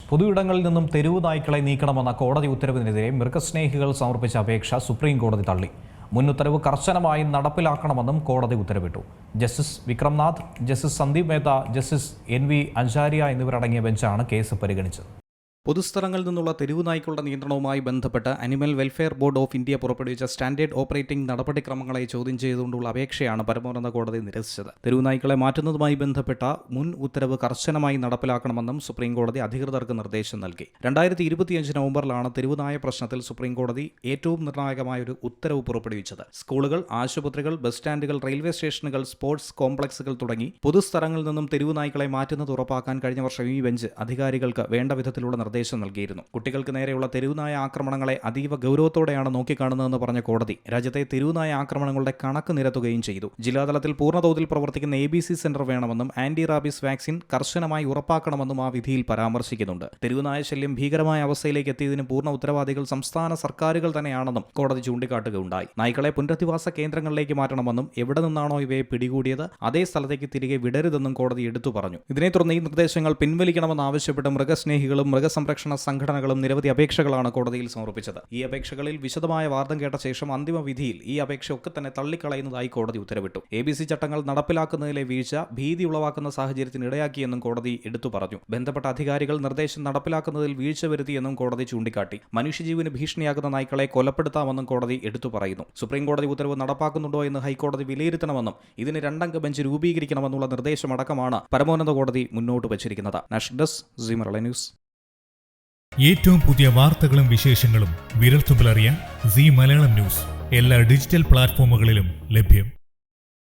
പൊതുയിടങ്ങളിൽ നിന്നും തെരുവ് നായ്ക്കളെ നീക്കണമെന്ന കോടതി ഉത്തരവിനെതിരെ മൃഗസ്നേഹികൾ സമർപ്പിച്ച അപേക്ഷ സുപ്രീം കോടതി തള്ളി. മുൻ ഉത്തരവ് കർശനമായി നടപ്പിലാക്കണമെന്നും കോടതി ഉത്തരവിട്ടു. Justice Vikramnath, justice Sandeep Mehta, justice NV Anjaria എന്നിവരടങ്ങിയ ബെഞ്ചാണ് കേസ് പരിഗണിച്ചത്. പൊതുസ്ഥലങ്ങളിൽ നിന്നുള്ള തെരുവുനായ്ക്കളുടെ നിയന്ത്രണവുമായി ബന്ധപ്പെട്ട് animal welfare board of India പുറപ്പെടുവിച്ച സ്റ്റാൻഡേർഡ് ഓപ്പറേറ്റിംഗ് നടപടിക്രമങ്ങളെ ചോദ്യം ചെയ്തുകൊണ്ടുള്ള അപേക്ഷയാണ് പരമോന്നത കോടതി നിരസിച്ചത്. തെരുവുനായ്ക്കളെ മാറ്റുന്നതുമായി ബന്ധപ്പെട്ട മുൻ ഉത്തരവ് കർശനമായി നടപ്പിലാക്കണമെന്നും സുപ്രീം കോടതി അധികൃതർക്ക് നിർദ്ദേശം നൽകി. 2025 നവംബറിലാണ് തെരുവുനായ പ്രശ്നത്തിൽ സുപ്രീം കോടതി ഏറ്റവും നിർണായകമായ ഒരു ഉത്തരവ് പുറപ്പെടുവിച്ചത്. സ്കൂളുകൾ, ആശുപത്രികൾ, ബസ് സ്റ്റാൻഡുകൾ, റെയിൽവേ സ്റ്റേഷനുകൾ, സ്പോർട്സ് കോംപ്ലക്സുകൾ തുടങ്ങി പൊതുസ്ഥലങ്ങളിൽ നിന്നും തെരുവുനായ്ക്കളെ മാറ്റുന്നത് ഉറപ്പാക്കാൻ കഴിഞ്ഞ വർഷം ഈ ബെഞ്ച് അധികാരികൾക്ക് വേണ്ട വിധത്തിലുള്ള നിർദ്ദേശം നൽകിയിരുന്നു. കുട്ടികൾക്ക് നേരെയുള്ള തെരുവുനായ ആക്രമണങ്ങളെ അതീവ ഗൗരവത്തോടെയാണ് നോക്കിക്കാണുന്നതെന്ന് പറഞ്ഞ കോടതി രാജ്യത്തെ തെരുവുനായ ആക്രമണങ്ങളുടെ കണക്ക് നിരത്തുകയും ചെയ്തു. ജില്ലാതലത്തിൽ പൂർണ്ണതോതിൽ പ്രവർത്തിക്കുന്ന ABC സെന്റർ വേണമെന്നും ആന്റി റാബീസ് വാക്സിൻ കർശനമായി ഉറപ്പാക്കണമെന്നും ആ വിധിയിൽ പരാമർശിക്കുന്നുണ്ട്. തെരുവുനായ ശല്യം ഭീകരമായ അവസ്ഥയിലേക്ക് എത്തിയതിന് പൂർണ്ണ ഉത്തരവാദികൾ സംസ്ഥാന സർക്കാരുകൾ തന്നെയാണെന്നും കോടതി ചൂണ്ടിക്കാട്ടുകയുണ്ടായി. നായ്ക്കളെ പുനരധിവാസ കേന്ദ്രങ്ങളിലേക്ക് മാറ്റണമെന്നും എവിടെ നിന്നാണോ ഇവയെ പിടികൂടിയത് അതേ സ്ഥലത്തേക്ക് തിരികെ വിടരുതെന്നും കോടതി എടുത്തു പറഞ്ഞു. ഇതിനെ തുടർന്ന് ഈ നിർദ്ദേശങ്ങൾ പിൻവലിക്കണമെന്നാവശ്യപ്പെട്ട് മൃഗസ്നേഹികളും മൃഗസംരക്ഷണ സംഘടനകളും നിരവധി അപേക്ഷകളാണ് കോടതിയിൽ സമർപ്പിച്ചത്. ഈ അപേക്ഷകളിൽ വിശദമായ വാദം കേട്ട ശേഷം അന്തിമ വിധിയിൽ ഈ അപേക്ഷ ഒക്കെ തന്നെ തള്ളിക്കളയുന്നതായി കോടതി ഉത്തരവിട്ടു. ABC ചട്ടങ്ങൾ നടപ്പിലാക്കുന്നതിലെ വീഴ്ച ഭീതി ഉളവാക്കുന്ന സാഹചര്യത്തിന് ഇടയാക്കിയെന്നും കോടതി എടുത്തു പറഞ്ഞു. ബന്ധപ്പെട്ട അധികാരികൾ നിർദ്ദേശം നടപ്പിലാക്കുന്നതിൽ വീഴ്ച വരുത്തിയെന്നും കോടതി ചൂണ്ടിക്കാട്ടി. മനുഷ്യജീവന് ഭീഷണിയാകുന്ന നായ്ക്കളെ കൊലപ്പെടുത്താമെന്നും കോടതി എടുത്തു പറയുന്നു. സുപ്രീം കോടതി ഉത്തരവ് നടപ്പാക്കുന്നുണ്ടോ എന്ന് ഹൈക്കോടതി വിലയിരുത്തണമെന്നും ഇതിന് 2 അംഗ ബെഞ്ച് രൂപീകരിക്കണമെന്നുള്ള നിർദ്ദേശമടക്കമാണ് പരമോന്നത കോടതി മുന്നോട്ട് വച്ചിരിക്കുന്നത്. National desk, Zee Malayalam news. ഏറ്റവും പുതിയ വാർത്തകളും വിശേഷങ്ങളും വിരൽത്തുമ്പിലറിയാൻ സീ മലയാളം ന്യൂസ് എല്ലാ ഡിജിറ്റൽ പ്ലാറ്റ്ഫോമുകളിലും ലഭ്യം.